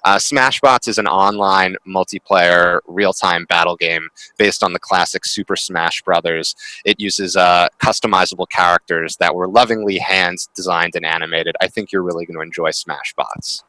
Smashbots is an online multiplayer real-time battle game based on the classic Super Smash Brothers. It uses customizable characters that were lovingly hand-designed and animated. I think you're really going to enjoy Smashbots.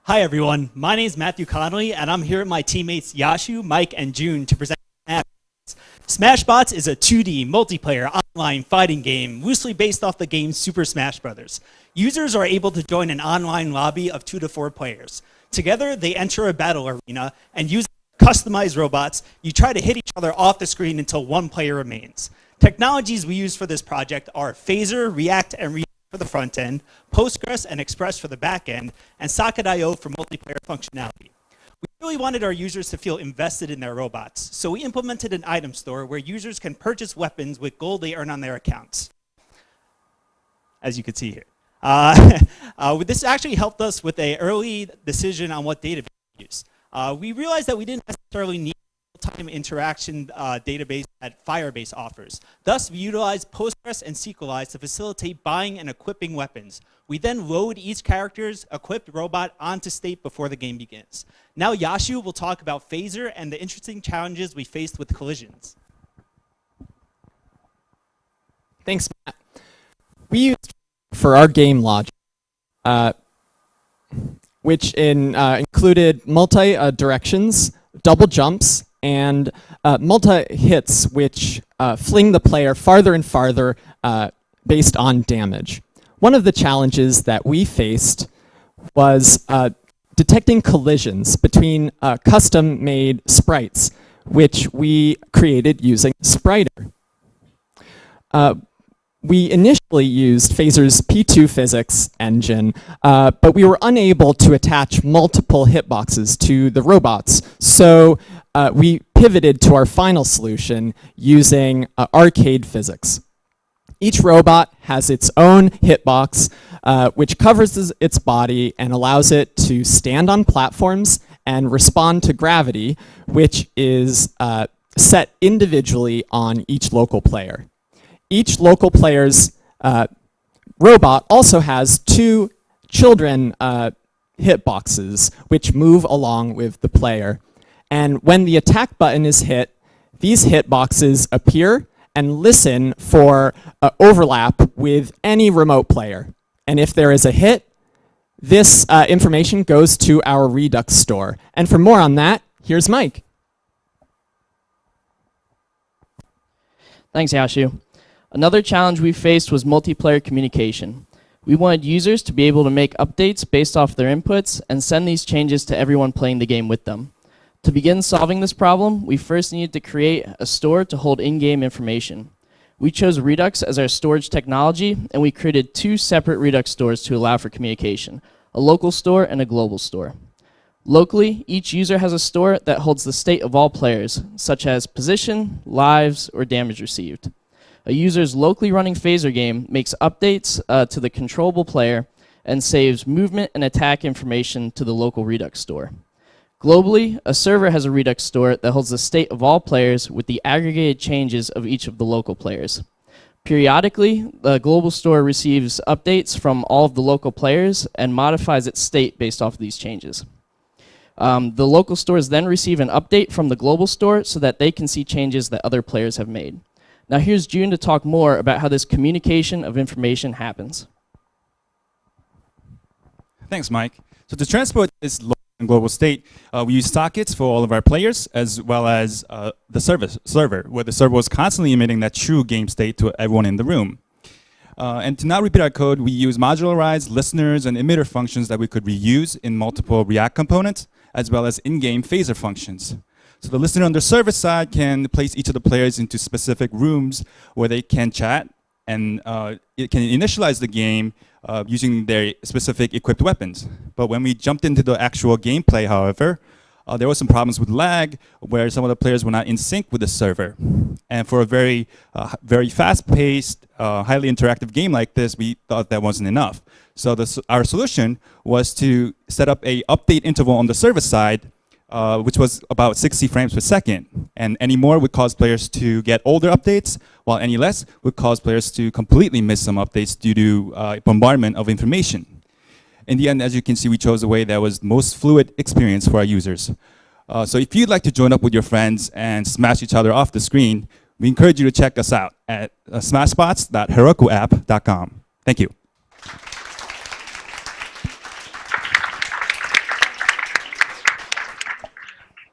Hi everyone, my name is Matthew Connolly and I'm here with my teammates Yashu, Mike, and June to present Smashbots. Smashbots is a 2D multiplayer online fighting game loosely based off the game Super Smash Brothers. Users are able to join an online lobby of 2 to 4 players. Together, they enter a battle arena and using customized robots, you try to hit each other off the screen until one player remains. Technologies we use for this project are Phaser, React, and React for the front end, Postgres and Express for the back end, and Socket.io for multiplayer functionality. We really wanted our users to feel invested in their robots, so we implemented an item store where users can purchase weapons with gold they earn on their accounts, as you can see here. This actually helped us with an early decision on what database to use. We realized that we didn't necessarily need real-time interaction database that Firebase offers. Thus, we utilized Postgres and SQLize to facilitate buying and equipping weapons. We then load each character's equipped robot onto state before the game begins. Now Yashu will talk about Phaser and the interesting challenges we faced with collisions. Thanks, Matt. We used for our game logic, which included multi-directions, double jumps, and multi-hits, which fling the player farther and farther based on damage. One of the challenges that we faced was detecting collisions between custom-made sprites, which we created using Spriter. We initially used Phaser's P2 physics engine, but we were unable to attach multiple hitboxes to the robots. So we pivoted to our final solution using arcade physics. Each robot has its own hitbox, which covers its body and allows it to stand on platforms and respond to gravity, which is set individually on each local player. Each local player's robot also has 2 children hitboxes, which move along with the player. And when the attack button is hit, these hitboxes appear and listen for overlap with any remote player. And if there is a hit, this information goes to our Redux store. And for more on that, here's Mike. Thanks, Yashu. Another challenge we faced was multiplayer communication. We wanted users to be able to make updates based off their inputs and send these changes to everyone playing the game with them. To begin solving this problem, we first needed to create a store to hold in-game information. We chose Redux as our storage technology, and we created 2 separate Redux stores to allow for communication, a local store and a global store. Locally, each user has a store that holds the state of all players, such as position, lives, or damage received. A user's locally running Phaser game makes updates to the controllable player and saves movement and attack information to the local Redux store. Globally, a server has a Redux store that holds the state of all players with the aggregated changes of each of the local players. Periodically, the global store receives updates from all of the local players and modifies its state based off of these changes. The local stores then receive an update from the global store so that they can see changes that other players have made. Now here's June to talk more about how this communication of information happens. Thanks, Mike. So to transport this local and global state, we use sockets for all of our players, as well as the server, where the server was constantly emitting that true game state to everyone in the room. And to not repeat our code, we use modularized listeners and emitter functions that we could reuse in multiple React components, as well as in-game Phaser functions. So the listener on the server side can place each of the players into specific rooms where they can chat, and it can initialize the game using their specific equipped weapons. But when we jumped into the actual gameplay, however, there were some problems with lag where some of the players were not in sync with the server. And for a very fast-paced, highly interactive game like this, we thought that wasn't enough. So our solution was to set up an update interval on the server side, which was about 60 frames per second. And any more would cause players to get older updates, while any less would cause players to completely miss some updates due to bombardment of information. In the end, as you can see, we chose a way that was most fluid experience for our users. So if you'd like to join up with your friends and smash each other off the screen, we encourage you to check us out at smashbots.herokuapp.com. Thank you.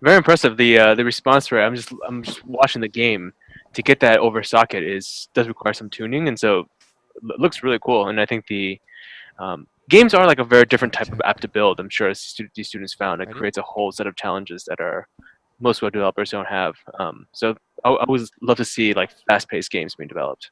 Very impressive. The response rate. I'm just watching the game. To get that over socket does require some tuning, and so it looks really cool. And I think the games are like a very different type of app to build. I'm sure as these students found, it creates a whole set of challenges that most web developers don't have. So I always love to see like fast-paced games being developed.